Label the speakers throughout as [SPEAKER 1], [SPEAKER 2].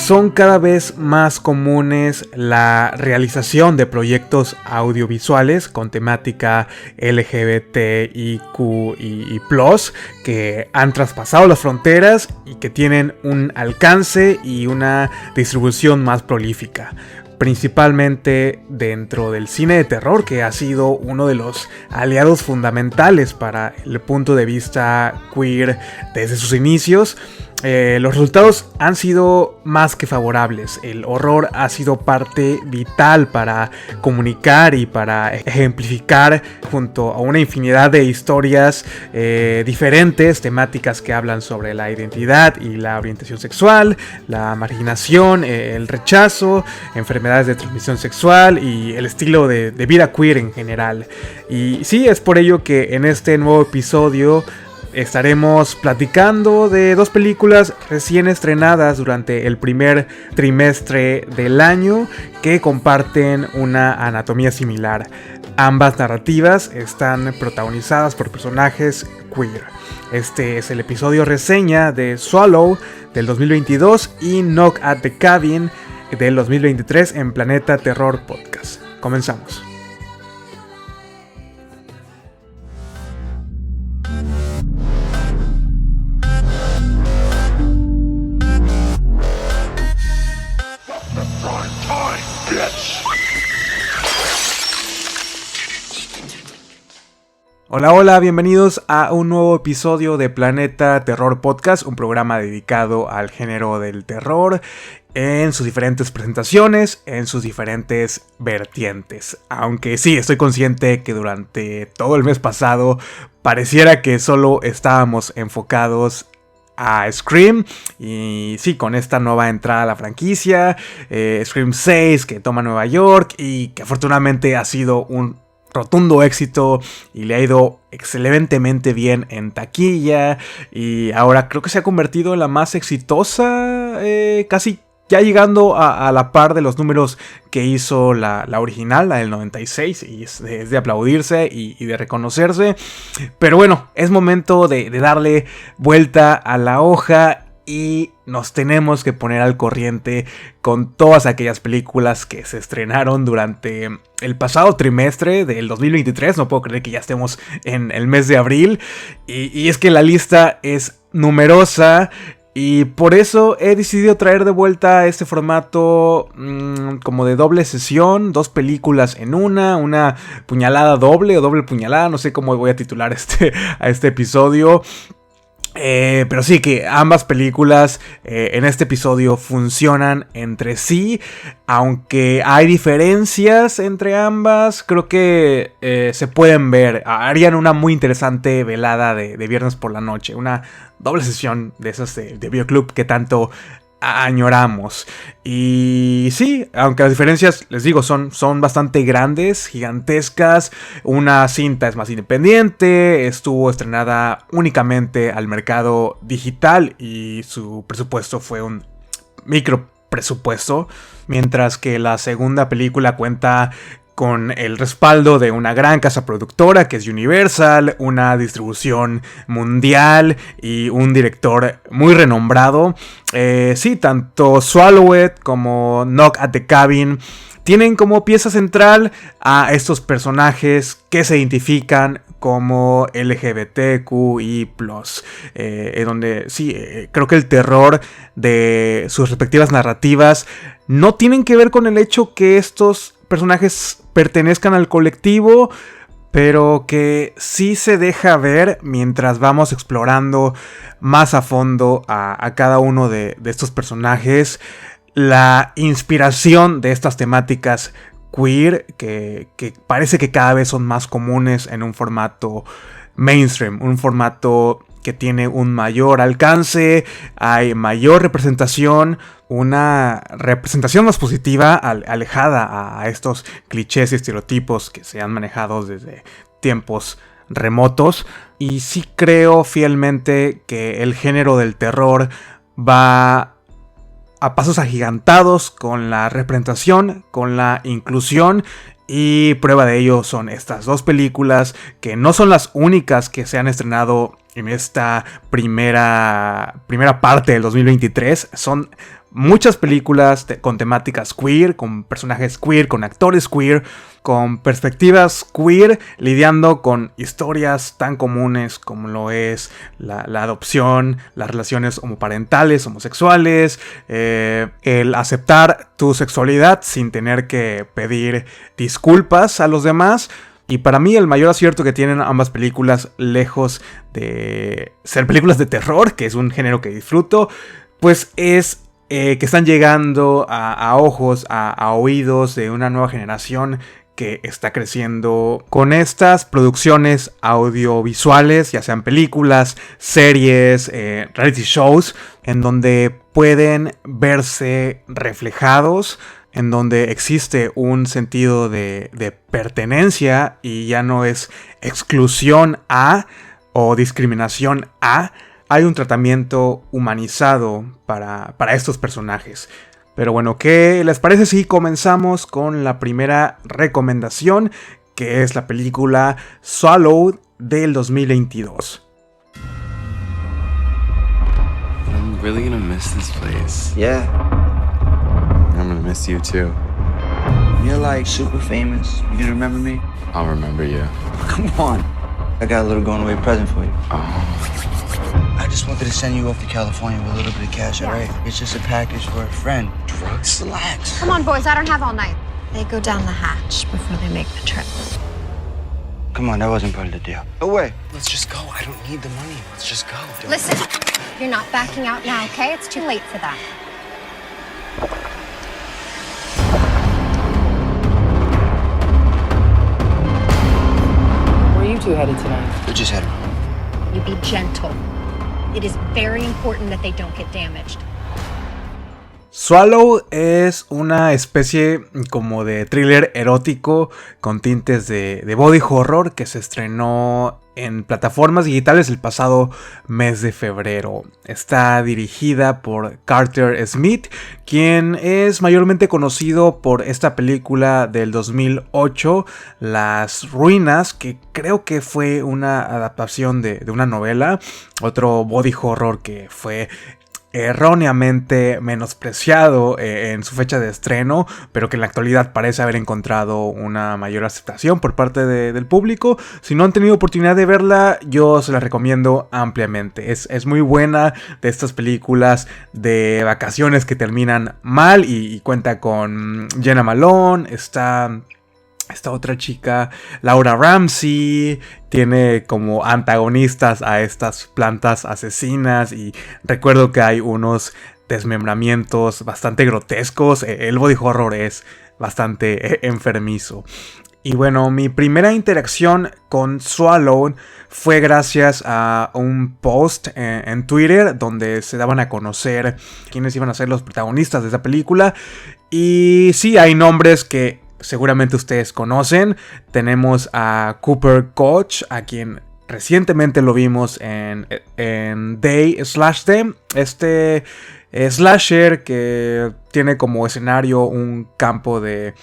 [SPEAKER 1] son cada vez más comunes la realización de proyectos audiovisuales con temática LGBTIQ y plus que han traspasado las fronteras y que tienen un alcance y una distribución más prolífica, principalmente dentro del cine de terror, que ha sido uno de los aliados fundamentales para el punto de vista queer desde sus inicios. Los resultados han sido más que favorables. El horror ha sido parte vital para comunicar y para ejemplificar, junto a una infinidad de historias diferentes, temáticas que hablan sobre la identidad y la orientación sexual, la marginación, el rechazo, enfermedades de transmisión sexual y el estilo de vida queer en general. Y sí, es por ello que en este nuevo episodio estaremos platicando de dos películas recién estrenadas durante el primer trimestre del año que comparten una anatomía similar. Ambas narrativas están protagonizadas por personajes queer. Este es el episodio reseña de Swallow del 2022 y Knock at the Cabin del 2023 en Planeta Terror Podcast. Comenzamos. Hola, bienvenidos a un nuevo episodio de Planeta Terror Podcast, un programa dedicado al género del terror en sus diferentes presentaciones, en sus diferentes vertientes. Aunque sí, estoy consciente que durante todo el mes pasado pareciera que solo estábamos enfocados a Scream, y sí, con esta nueva entrada a la franquicia, Scream 6 que toma Nueva York y que afortunadamente ha sido un rotundo éxito y le ha ido excelentemente bien en taquilla, y ahora creo que se ha convertido en la más exitosa, casi ya llegando a la par de los números que hizo la original, la del 96, y es de aplaudirse y de reconocerse. Pero bueno, es momento de darle vuelta a la hoja y nos tenemos que poner al corriente con todas aquellas películas que se estrenaron durante el pasado trimestre del 2023. No puedo creer que ya estemos en el mes de abril. Y es que la lista es numerosa. Y por eso he decidido traer de vuelta este formato como de doble sesión, dos películas en una puñalada doble o doble puñalada, no sé cómo voy a titular a este episodio. Pero sí que ambas películas en este episodio funcionan entre sí, aunque hay diferencias entre ambas. Creo que se pueden ver, harían una muy interesante velada de viernes por la noche, una doble sesión de esas de Videoclub que tanto añoramos. Y sí, aunque las diferencias, les digo, son bastante grandes, gigantescas. Una cinta es más independiente, estuvo estrenada únicamente al mercado digital y su presupuesto fue un micro presupuesto, mientras que la segunda película cuenta con el respaldo de una gran casa productora que es Universal, una distribución mundial y un director muy renombrado. Sí, tanto Swallow It como Knock at the Cabin tienen como pieza central a estos personajes que se identifican como LGBTQI+, donde sí, creo que el terror de sus respectivas narrativas no tienen que ver con el hecho que estos personajes pertenezcan al colectivo, pero que sí se deja ver mientras vamos explorando más a fondo a cada uno de estos personajes, la inspiración de estas temáticas queer que parece que cada vez son más comunes en un formato mainstream, un formato que tiene un mayor alcance, hay mayor representación, una representación más positiva, alejada a estos clichés y estereotipos que se han manejado desde tiempos remotos. Y sí creo fielmente que el género del terror va a pasos agigantados con la representación, con la inclusión. Y prueba de ello son estas dos películas, que no son las únicas que se han estrenado en esta primera parte del 2023. Son muchas películas con temáticas queer, con personajes queer, con actores queer, con perspectivas queer, lidiando con historias tan comunes como lo es la adopción, las relaciones homoparentales, homosexuales, el aceptar tu sexualidad sin tener que pedir disculpas a los demás. Y para mí el mayor acierto que tienen ambas películas, lejos de ser películas de terror, que es un género que disfruto, pues es que están llegando a ojos, a oídos de una nueva generación que está creciendo con estas producciones audiovisuales, ya sean películas, series, reality shows, en donde pueden verse reflejados, en donde existe un sentido de pertenencia y ya no es exclusión a o discriminación a. Hay un tratamiento humanizado para estos personajes. Pero bueno, ¿qué les parece si comenzamos con la primera recomendación, que es la película Swallowed del 2022?
[SPEAKER 2] I'm really gonna miss this place.
[SPEAKER 3] Yeah,
[SPEAKER 2] I'm gonna miss you too.
[SPEAKER 3] you're like super famous. You gonna remember me?
[SPEAKER 2] I'll remember you.
[SPEAKER 3] Come on. I got a little going away present for you.
[SPEAKER 2] Oh,
[SPEAKER 3] I just wanted to send you off to California with a little bit of cash, alright? It's just a package for a friend.
[SPEAKER 2] drugs?
[SPEAKER 3] Relax.
[SPEAKER 4] Come on, boys, I don't have all night. They go down the hatch before they make the trip.
[SPEAKER 3] Come on, that wasn't part of the deal. Go away.
[SPEAKER 2] Let's just go. I don't need the money. Let's just go.
[SPEAKER 4] Listen, you're not backing out now, okay? It's too late for that.
[SPEAKER 5] Where are you two headed tonight?
[SPEAKER 3] We just had
[SPEAKER 4] You be gentle. It is very important that they don't get damaged.
[SPEAKER 1] Swallow es una especie como de thriller erótico con tintes de body horror que se estrenó en plataformas digitales el pasado mes de febrero. Está dirigida por Carter Smith, quien es mayormente conocido por esta película del 2008, Las Ruinas, que creo que fue una adaptación de una novela, otro body horror que fue erróneamente menospreciado en su fecha de estreno, pero que en la actualidad parece haber encontrado una mayor aceptación por parte del público. Si no han tenido oportunidad de verla, yo se la recomiendo ampliamente. Es muy buena, de estas películas de vacaciones que terminan mal, y cuenta con Jenna Malone, está esta otra chica, Laura Ramsey, tiene como antagonistas a estas plantas asesinas, y recuerdo que hay unos desmembramientos bastante grotescos. El body horror es bastante enfermizo. Y bueno, mi primera interacción con Swallowed fue gracias a un post en Twitter donde se daban a conocer quiénes iban a ser los protagonistas de esta película. Y sí, hay nombres que seguramente ustedes conocen. Tenemos a Cooper Koch, a quien recientemente lo vimos en Day/Them, este slasher que tiene como escenario un campo de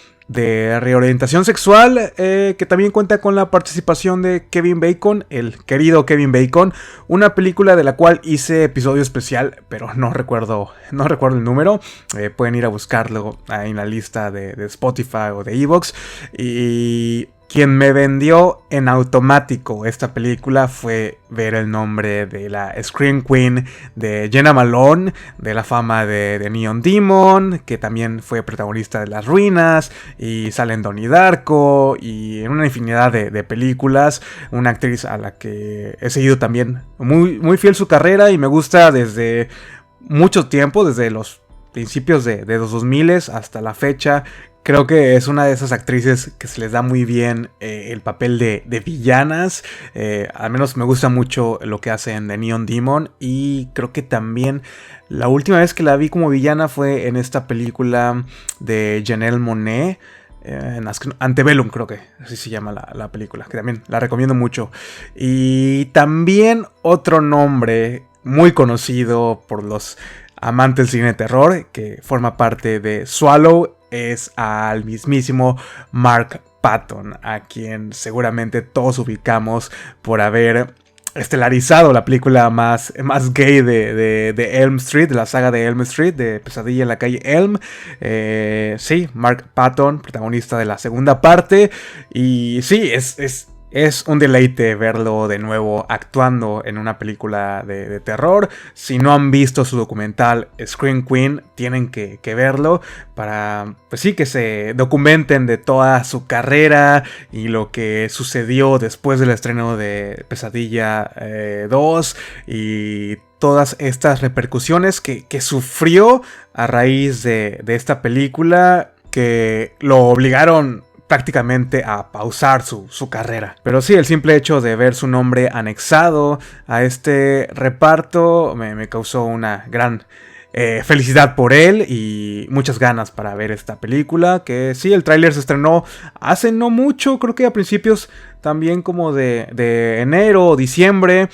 [SPEAKER 1] reorientación sexual, que también cuenta con la participación de Kevin Bacon, el querido Kevin Bacon, una película de la cual hice episodio especial, pero no recuerdo el número. Pueden ir a buscarlo ahí en la lista de Spotify o de Evox. Y quien me vendió en automático esta película fue ver el nombre de la Scream Queen de Jenna Malone, de la fama de Neon Demon, que también fue protagonista de Las Ruinas, y sale en Donnie Darko, y en una infinidad de películas. Una actriz a la que he seguido también muy fiel su carrera, y me gusta desde mucho tiempo, desde los principios de los 2000 hasta la fecha. Creo que es una de esas actrices que se les da muy bien el papel de villanas. Al menos me gusta mucho lo que hace en The Neon Demon. Y creo que también la última vez que la vi como villana fue en esta película de Janelle Monáe, Antebellum, creo que así se llama la película, que también la recomiendo mucho. Y también otro nombre muy conocido por los amantes del cine de terror, que forma parte de Swallow, es al mismísimo Mark Patton, a quien seguramente todos ubicamos por haber estelarizado la película más gay de Elm Street, de la saga de Elm Street, de Pesadilla en la calle Elm. Sí, Mark Patton, protagonista de la segunda parte. Y sí, es un deleite verlo de nuevo actuando en una película de terror. Si no han visto su documental Scream Queen, tienen que verlo para, pues sí, que se documenten de toda su carrera y lo que sucedió después del estreno de Pesadilla 2 y todas estas repercusiones que sufrió a raíz de esta película, que lo obligaron prácticamente a pausar su carrera. Pero sí, el simple hecho de ver su nombre anexado a este reparto me causó una gran felicidad por él y muchas ganas para ver esta película. Que sí, el tráiler se estrenó hace no mucho, creo que a principios también como de enero o diciembre.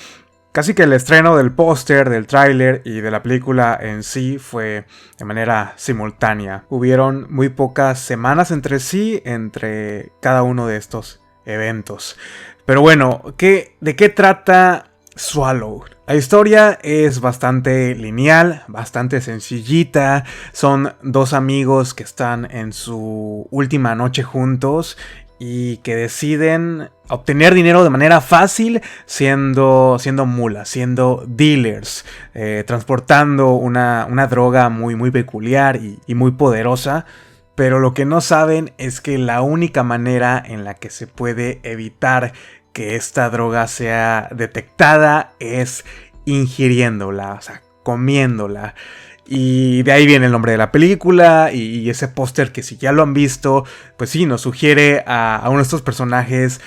[SPEAKER 1] Casi que el estreno del póster, del tráiler y de la película en sí fue de manera simultánea. Hubieron muy pocas semanas entre sí, entre cada uno de estos eventos. Pero bueno, ¿de qué trata Swallow? La historia es bastante lineal, bastante sencillita. Son dos amigos que están en su última noche juntos y que deciden obtener dinero de manera fácil siendo mulas, siendo dealers, transportando una droga muy peculiar y muy poderosa. Pero lo que no saben es que la única manera en la que se puede evitar que esta droga sea detectada es ingiriéndola, o sea, comiéndola. Y de ahí viene el nombre de la película y ese póster que si ya lo han visto, pues sí, nos sugiere a uno de estos personajes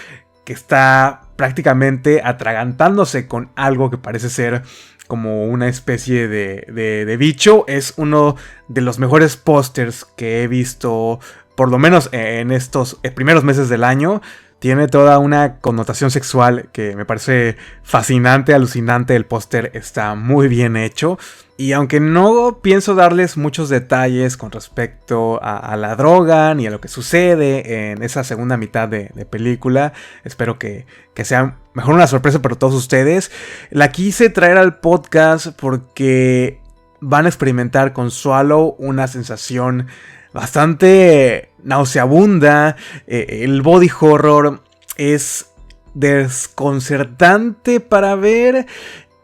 [SPEAKER 1] que está prácticamente atragantándose con algo que parece ser como una especie de bicho. Es uno de los mejores pósters que he visto, por lo menos en estos primeros meses del año. Tiene toda una connotación sexual que me parece fascinante, alucinante. El póster está muy bien hecho. Y aunque no pienso darles muchos detalles con respecto a la droga ni a lo que sucede en esa segunda mitad de película, espero que sea mejor una sorpresa para todos ustedes. La quise traer al podcast porque van a experimentar con Swallow una sensación bastante nauseabunda. El body horror es desconcertante para ver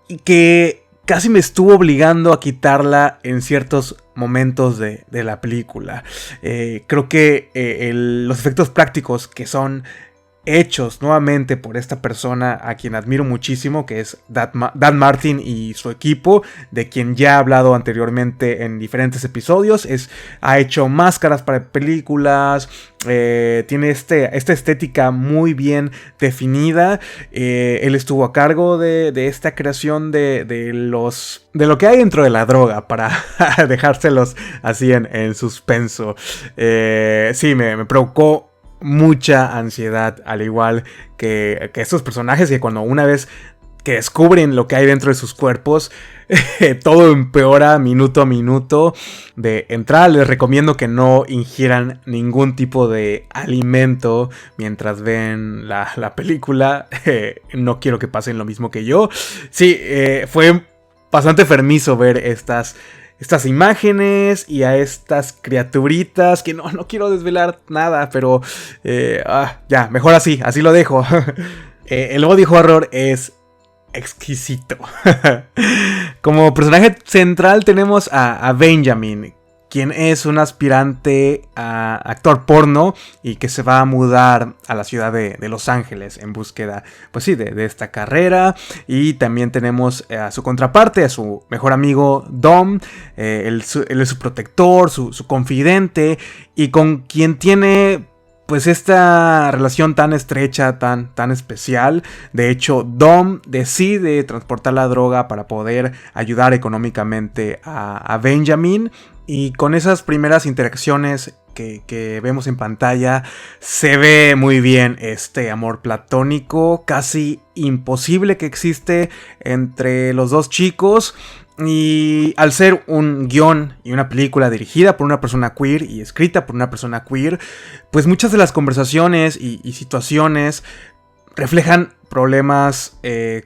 [SPEAKER 1] y que casi me estuvo obligando a quitarla en ciertos momentos de la película. Creo que los efectos prácticos que son hechos nuevamente por esta persona a quien admiro muchísimo, que es Dan Martin y su equipo, de quien ya he hablado anteriormente en diferentes episodios. Ha hecho máscaras para películas, tiene esta estética muy bien definida. Él estuvo a cargo de esta creación de lo que hay dentro de la droga, para dejárselos así en suspenso. Sí, me provocó mucha ansiedad, al igual que estos personajes, que cuando una vez que descubren lo que hay dentro de sus cuerpos, todo empeora minuto a minuto. De entrada les recomiendo que no ingieran ningún tipo de alimento mientras ven la película. No quiero que pasen lo mismo que yo. Sí, fue bastante enfermizo ver estas imágenes y a estas criaturitas, que no quiero desvelar nada, pero ya, mejor así lo dejo. El body horror es exquisito. Como personaje central tenemos a Benjamin, quien es un aspirante a actor porno y que se va a mudar a la ciudad de Los Ángeles en búsqueda, pues sí, de esta carrera. Y también tenemos a su contraparte, a su mejor amigo Dom. Él es su protector, su confidente, y con quien tiene pues esta relación tan estrecha, tan especial. De hecho, Dom decide transportar la droga para poder ayudar económicamente a Benjamin. Y con esas primeras interacciones que vemos en pantalla, se ve muy bien este amor platónico, casi imposible, que existe entre los dos chicos. Y al ser un guión y una película dirigida por una persona queer y escrita por una persona queer, pues muchas de las conversaciones y situaciones reflejan problemas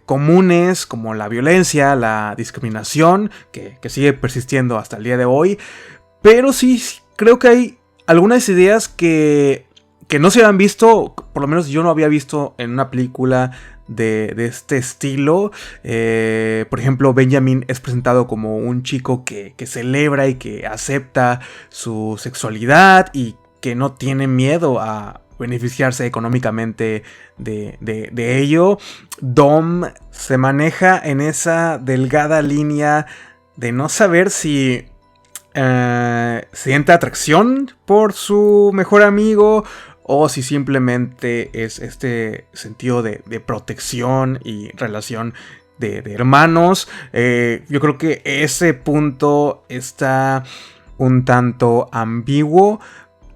[SPEAKER 1] comunes como la violencia, la discriminación, que sigue persistiendo hasta el día de hoy. Pero sí, creo que hay algunas ideas que no se habían visto, por lo menos yo no había visto en una película de este estilo. Por ejemplo, Benjamin es presentado como un chico que celebra y que acepta su sexualidad y que no tiene miedo a beneficiarse económicamente de ello. Dom se maneja en esa delgada línea de no saber si siente atracción por su mejor amigo o si simplemente es este sentido de protección y relación de hermanos. Yo creo que ese punto está un tanto ambiguo,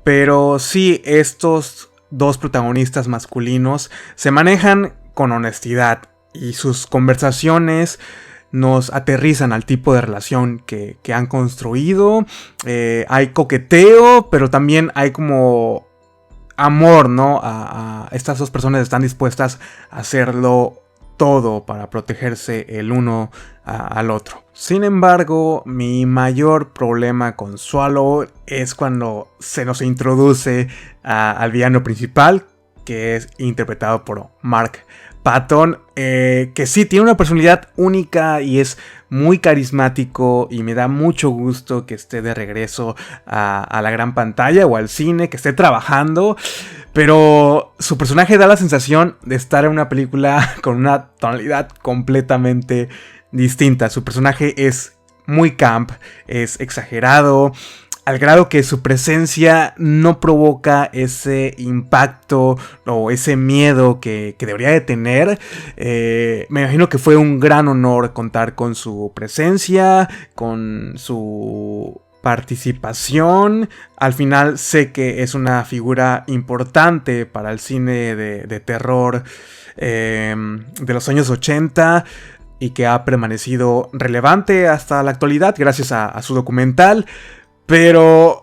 [SPEAKER 1] pero sí, estos dos protagonistas masculinos se manejan con honestidad y sus conversaciones nos aterrizan al tipo de relación que han construido. Hay coqueteo, pero también hay como amor, ¿no? Estas dos personas están dispuestas a hacerlo todo para protegerse el uno al otro. Sin embargo, mi mayor problema con Swallow es cuando se nos introduce al villano principal, que es interpretado por Mark Patton, que sí tiene una personalidad única y es muy carismático, y me da mucho gusto que esté de regreso a la gran pantalla o al cine, que esté trabajando, pero su personaje da la sensación de estar en una película con una tonalidad completamente distinta. Su personaje es muy camp, es exagerado, al grado que su presencia no provoca ese impacto o ese miedo que debería de tener. Me imagino que fue un gran honor contar con su presencia, con su participación. Al final sé que es una figura importante para el cine de terror de los años 80 y que ha permanecido relevante hasta la actualidad gracias a su documental. Pero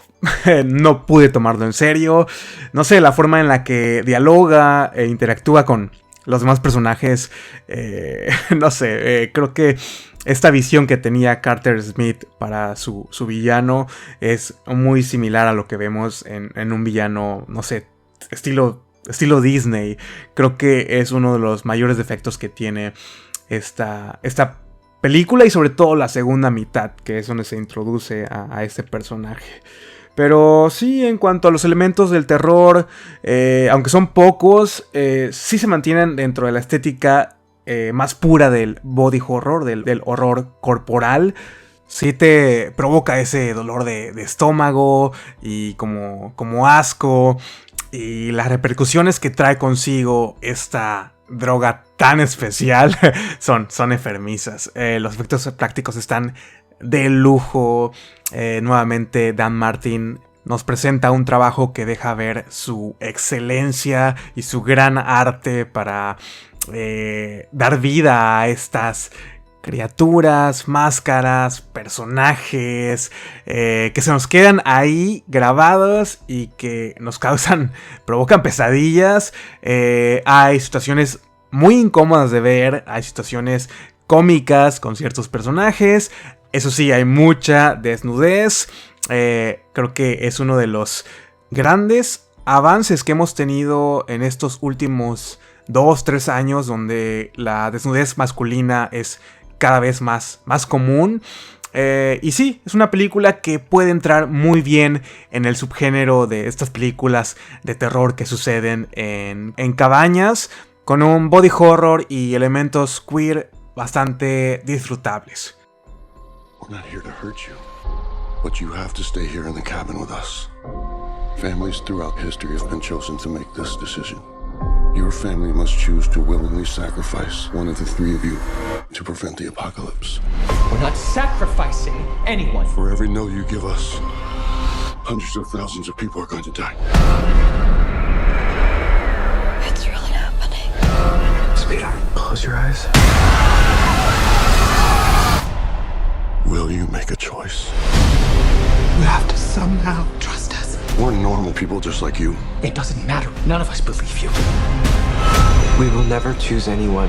[SPEAKER 1] no pude tomarlo en serio. No sé, la forma en la que dialoga e interactúa con los demás personajes. No sé, creo que esta visión que tenía Carter Smith para su villano es muy similar a lo que vemos en un villano, no sé, estilo Disney. Creo que es uno de los mayores defectos que tiene esta película, y sobre todo la segunda mitad, que es donde se introduce a este personaje. Pero sí, en cuanto a los elementos del terror, aunque son pocos, sí se mantienen dentro de la estética más pura del body horror, del horror corporal. Sí te provoca ese dolor de estómago y como asco, y las repercusiones que trae consigo esta droga tan especial son enfermizas. Los efectos prácticos están de lujo. Nuevamente Dan Martin nos presenta un trabajo que deja ver su excelencia y su gran arte para dar vida a estas criaturas, máscaras, personajes que se nos quedan ahí grabados y que nos provocan pesadillas. Hay situaciones muy incómodas de ver, hay situaciones cómicas con ciertos personajes. Eso sí, hay mucha desnudez. Creo que es uno de los grandes avances que hemos tenido en estos últimos 2-3 años, donde la desnudez masculina es cada vez más común. Y sí, es una película que puede entrar muy bien en el subgénero de estas películas de terror que suceden en cabañas, con un body horror y elementos queer bastante disfrutables.
[SPEAKER 5] We're not here to hurt you, but you have to stay here in the cabin with us. Families throughout history have been chosen to make this decision. Your family must choose to willingly sacrifice one of the three of you to prevent the apocalypse.
[SPEAKER 6] We're not sacrificing anyone.
[SPEAKER 5] For every no you give us, hundreds of thousands of people are going to die.
[SPEAKER 7] It's really happening.
[SPEAKER 2] Sweetheart, close your eyes.
[SPEAKER 5] Will you make a choice?
[SPEAKER 6] You have to somehow trust us.
[SPEAKER 5] We're normal people just like you.
[SPEAKER 6] It doesn't matter. None of us believe you.
[SPEAKER 2] We will never choose anyone.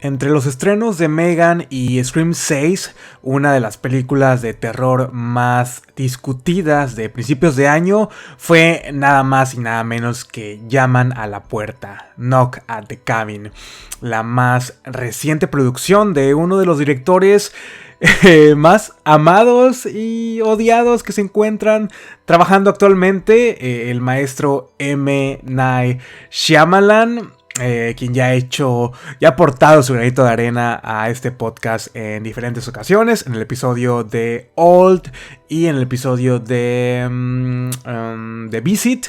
[SPEAKER 1] Entre los estrenos de Megan y Scream 6, una de las películas de terror más discutidas de principios de año fue nada más y nada menos que Llaman a la puerta, Knock at the Cabin, la más reciente producción de uno de los directores más amados y odiados que se encuentran trabajando actualmente, el maestro M. Night Shyamalan. Quien ya ha aportado su granito de arena a este podcast en diferentes ocasiones, en el episodio de Old y en el episodio de Visit,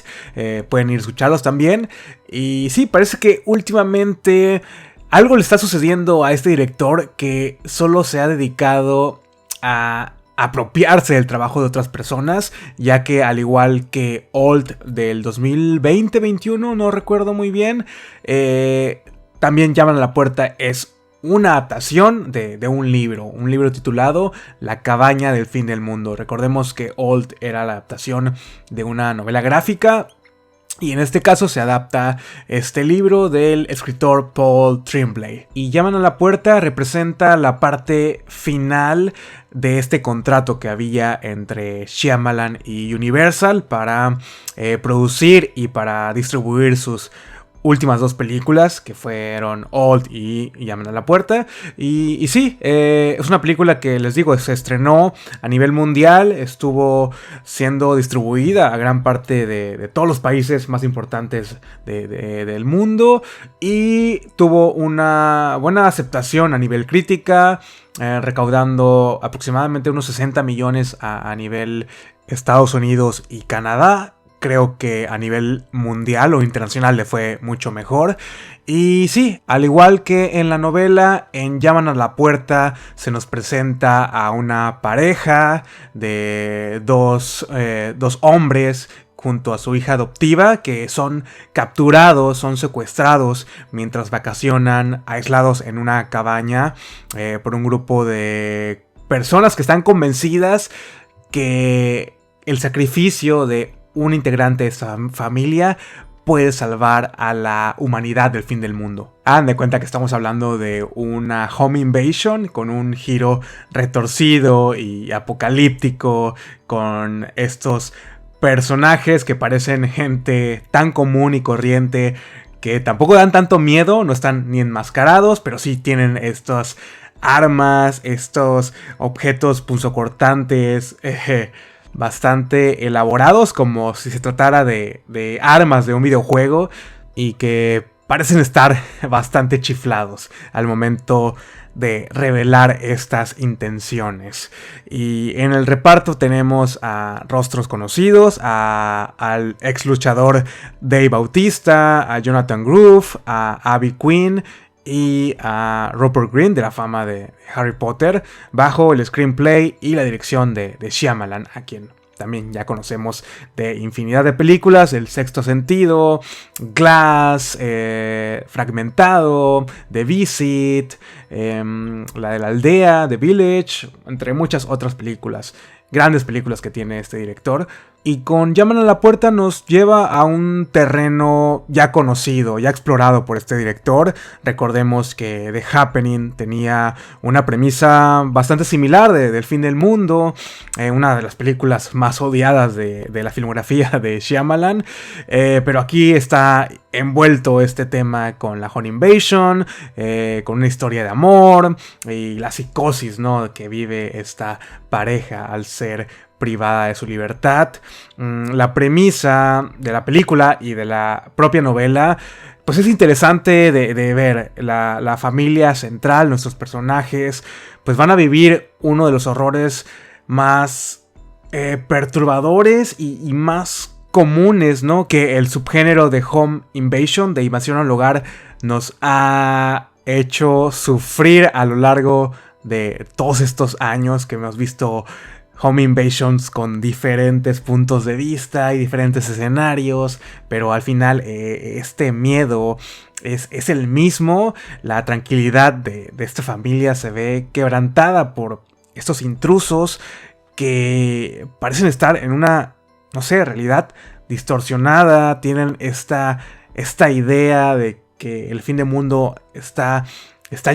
[SPEAKER 1] pueden ir a escucharlos también. Y sí, parece que últimamente algo le está sucediendo a este director que solo se ha dedicado a apropiarse del trabajo de otras personas, ya que al igual que Old del 2020-21, no recuerdo muy bien, también Llaman a la puerta es una adaptación de un libro titulado La cabaña del fin del mundo. Recordemos que Old era la adaptación de una novela gráfica, y en este caso se adapta este libro del escritor Paul Tremblay. Y Llaman a la puerta representa la parte final de este contrato que había entre Shyamalan y Universal para producir y para distribuir sus últimas dos películas, que fueron Old y Llaman a la puerta. Y sí, es una película que, les digo, se estrenó a nivel mundial, estuvo siendo distribuida a gran parte de todos los países más importantes del mundo, y tuvo una buena aceptación a nivel crítica, recaudando aproximadamente unos 60 millones a nivel Estados Unidos y Canadá. Creo que a nivel mundial o internacional le fue mucho mejor. Y sí, al igual que en la novela, en Llaman a la puerta se nos presenta a una pareja de dos hombres junto a su hija adoptiva, que son capturados, son secuestrados mientras vacacionan aislados en una cabaña por un grupo de personas que están convencidas que el sacrificio de un integrante de esa familia puede salvar a la humanidad del fin del mundo. Hagan de cuenta que estamos hablando de una home invasion con un giro retorcido y apocalíptico, con estos personajes que parecen gente tan común y corriente que tampoco dan tanto miedo, no están ni enmascarados, pero sí tienen estas armas, estos objetos punzocortantes, bastante elaborados, como si se tratara de armas de un videojuego, y que parecen estar bastante chiflados al momento de revelar estas intenciones. Y en el reparto tenemos a rostros conocidos, al ex luchador Dave Bautista, a Jonathan Groove, a Abby Quinn y a Rupert Grint, de la fama de Harry Potter, bajo el screenplay y la dirección de Shyamalan, a quien también ya conocemos de infinidad de películas: El sexto sentido, Glass, Fragmentado, The Visit, la de la aldea, The Village, entre muchas otras películas. Grandes películas que tiene este director. Y con Llaman a la puerta nos lleva a un terreno ya conocido, ya explorado por este director. Recordemos que The Happening tenía una premisa bastante similar del fin del mundo. Una de las películas más odiadas de la filmografía de Shyamalan. Pero aquí está envuelto este tema con la home invasion, con una historia de amor y la psicosis, ¿no?, que vive esta pareja al ser privada de su libertad. La premisa de la película y de la propia novela, pues es interesante de ver. La familia central, nuestros personajes, pues van a vivir uno de los horrores más perturbadores y más comunes, ¿no?, que el subgénero de home invasion, de invasión al hogar, nos ha hecho sufrir a lo largo de todos estos años que hemos visto home invasions con diferentes puntos de vista y diferentes escenarios, pero al final este miedo es el mismo. La tranquilidad de esta familia se ve quebrantada por estos intrusos que parecen estar en una no sé, realidad distorsionada, tienen esta idea de que el fin del mundo está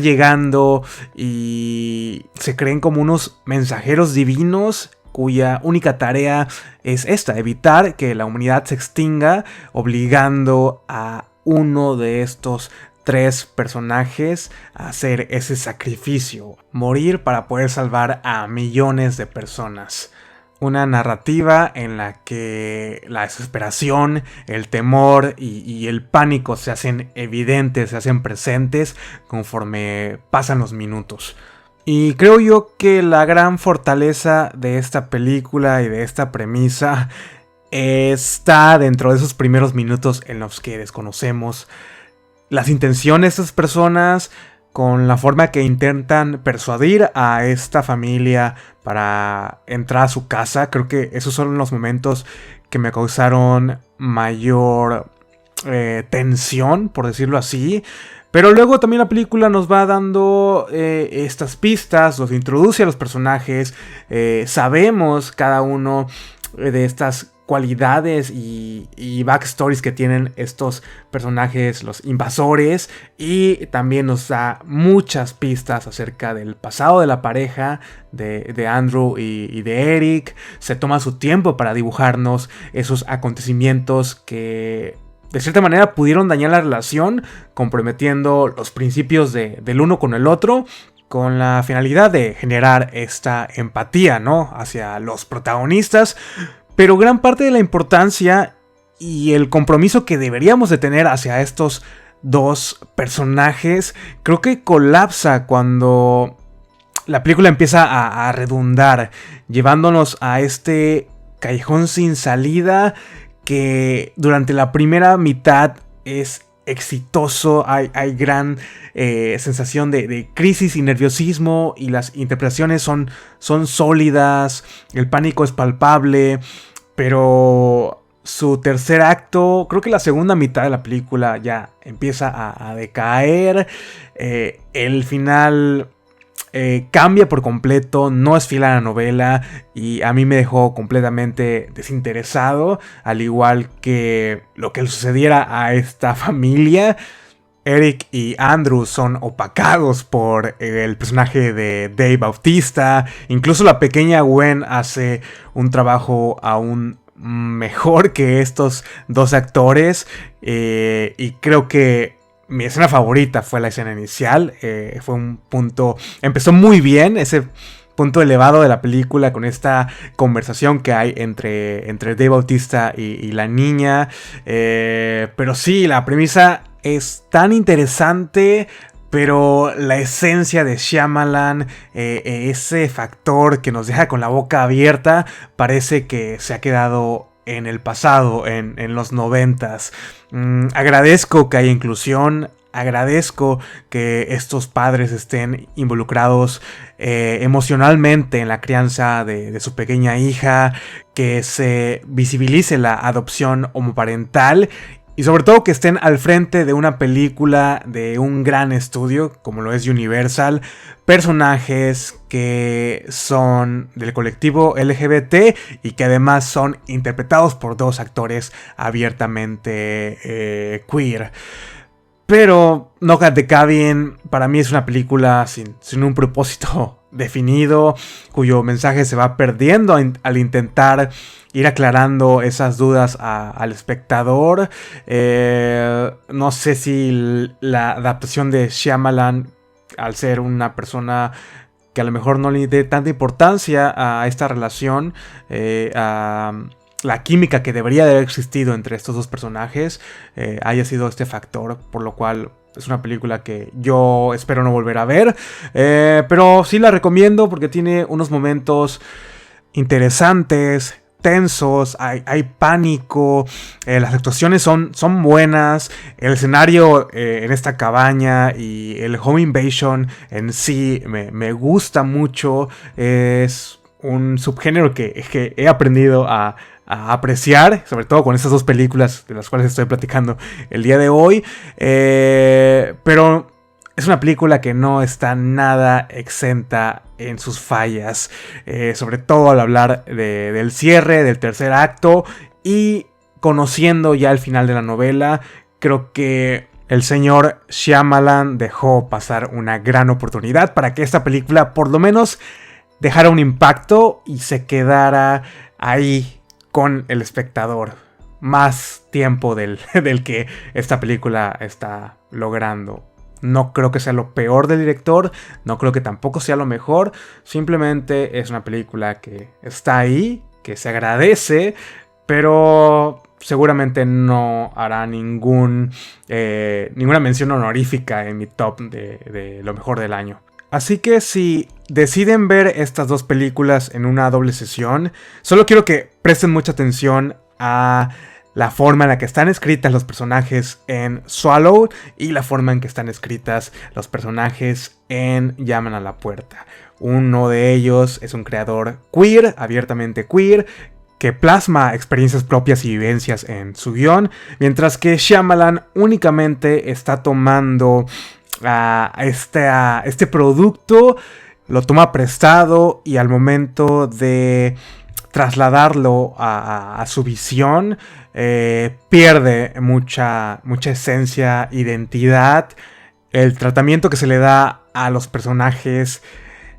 [SPEAKER 1] llegando y se creen como unos mensajeros divinos cuya única tarea es evitar que la humanidad se extinga, obligando a uno de estos 3 personajes a hacer ese sacrificio, morir para poder salvar a millones de personas. Una narrativa en la que la desesperación, el temor y el pánico se hacen evidentes, se hacen presentes conforme pasan los minutos. Y creo yo que la gran fortaleza de esta película y de esta premisa está dentro de esos primeros minutos en los que desconocemos las intenciones de estas personas, con la forma que intentan persuadir a esta familia para entrar a su casa. Creo que esos son los momentos que me causaron mayor tensión, por decirlo así. Pero luego también la película nos va dando estas pistas, nos introduce a los personajes, sabemos cada uno de estas cualidades y backstories que tienen estos personajes, los invasores, y también nos da muchas pistas acerca del pasado de la pareja de Andrew y de Eric. Se toma su tiempo para dibujarnos esos acontecimientos que de cierta manera pudieron dañar la relación, comprometiendo los principios del uno con el otro, con la finalidad de generar esta empatía, ¿no?, hacia los protagonistas. Pero gran parte de la importancia y el compromiso que deberíamos de tener hacia estos 2 personajes creo que colapsa cuando la película empieza a redundar, llevándonos a este callejón sin salida que durante la primera mitad es exitoso, hay gran sensación de crisis y nerviosismo, y las interpretaciones son sólidas, el pánico es palpable, pero su tercer acto, creo que la segunda mitad de la película ya empieza a decaer, el final cambia por completo, no es fiel a la novela y a mí me dejó completamente desinteresado, al igual que lo que le sucediera a esta familia. Eric y Andrew son opacados por el personaje de Dave Bautista. Incluso la pequeña Gwen hace un trabajo aún mejor que estos 2 actores, y creo que mi escena favorita fue la escena inicial. Fue un punto, empezó muy bien ese punto elevado de la película con esta conversación que hay entre Dave Bautista y la niña. Pero sí, la premisa es tan interesante, pero la esencia de Shyamalan, ese factor que nos deja con la boca abierta, parece que se ha quedado en el pasado, en los 90s. Agradezco que haya inclusión, agradezco que estos padres estén involucrados emocionalmente en la crianza de su pequeña hija, que se visibilice la adopción homoparental y sobre todo que estén al frente de una película de un gran estudio como lo es Universal, personajes que son del colectivo LGBT y que además son interpretados por 2 actores abiertamente queer. Pero Knock at the Cabin para mí es una película sin un propósito definido, cuyo mensaje se va perdiendo al intentar ir aclarando esas dudas al espectador. No sé si la adaptación de Shyamalan, al ser una persona que a lo mejor no le dé tanta importancia a esta relación, a la química que debería de haber existido entre estos 2 personajes, haya sido este factor, por lo cual es una película que yo espero no volver a ver, pero sí la recomiendo porque tiene unos momentos interesantes, tensos, hay pánico, las actuaciones son buenas, el escenario en esta cabaña y el home invasion en sí me gusta mucho. Es un subgénero que he aprendido a apreciar, sobre todo con estas 2 películas de las cuales estoy platicando el día de hoy, pero es una película que no está nada exenta en sus fallas, sobre todo al hablar del cierre, del tercer acto, y conociendo ya el final de la novela, creo que el señor Shyamalan dejó pasar una gran oportunidad para que esta película por lo menos dejara un impacto y se quedara ahí con el espectador más tiempo del que esta película está logrando. No creo que sea lo peor del director, no creo que tampoco sea lo mejor, simplemente es una película que está ahí, que se agradece, pero seguramente no hará ninguna mención honorífica en mi top de lo mejor del año. Así que si deciden ver estas dos películas en una doble sesión, solo quiero que presten mucha atención a la forma en la que están escritas los personajes en Swallow y la forma en que están escritas los personajes en Llaman a la puerta. Uno de ellos es un creador queer, abiertamente queer, que plasma experiencias propias y vivencias en su guión, mientras que Shyamalan únicamente está tomando este producto, lo toma prestado y al momento de trasladarlo a su visión, pierde mucha esencia, identidad. El tratamiento que se le da a los personajes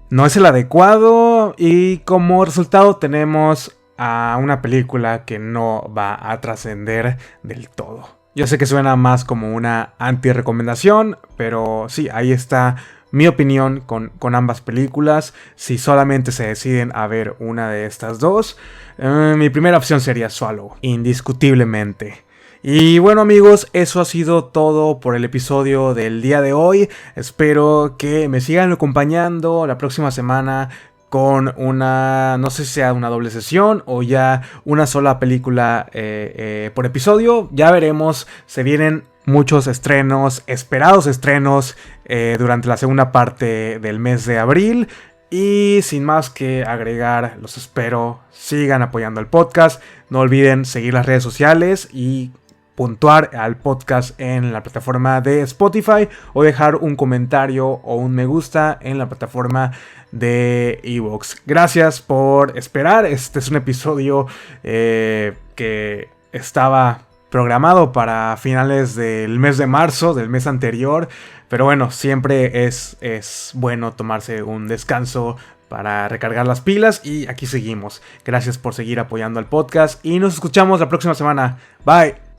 [SPEAKER 1] no es el adecuado y como resultado tenemos a una película que no va a trascender del todo. Yo sé que suena más como una anti-recomendación, pero sí, ahí está mi opinión con ambas películas. Si solamente se deciden a ver una de estas dos, mi primera opción sería Swallow, indiscutiblemente. Y bueno amigos, eso ha sido todo por el episodio del día de hoy. Espero que me sigan acompañando la próxima semana con una, no sé si sea una doble sesión o ya una sola película por episodio. Ya veremos, se vienen muchos estrenos, esperados estrenos durante la segunda parte del mes de abril. Y sin más que agregar, los espero, sigan apoyando el podcast. No olviden seguir las redes sociales y puntuar al podcast en la plataforma de Spotify o dejar un comentario o un me gusta en la plataforma de iVoox. Gracias por esperar. Este es un episodio que estaba programado para finales del mes de marzo, del mes anterior. Pero bueno, siempre es bueno tomarse un descanso para recargar las pilas y aquí seguimos. Gracias por seguir apoyando al podcast y nos escuchamos la próxima semana. Bye.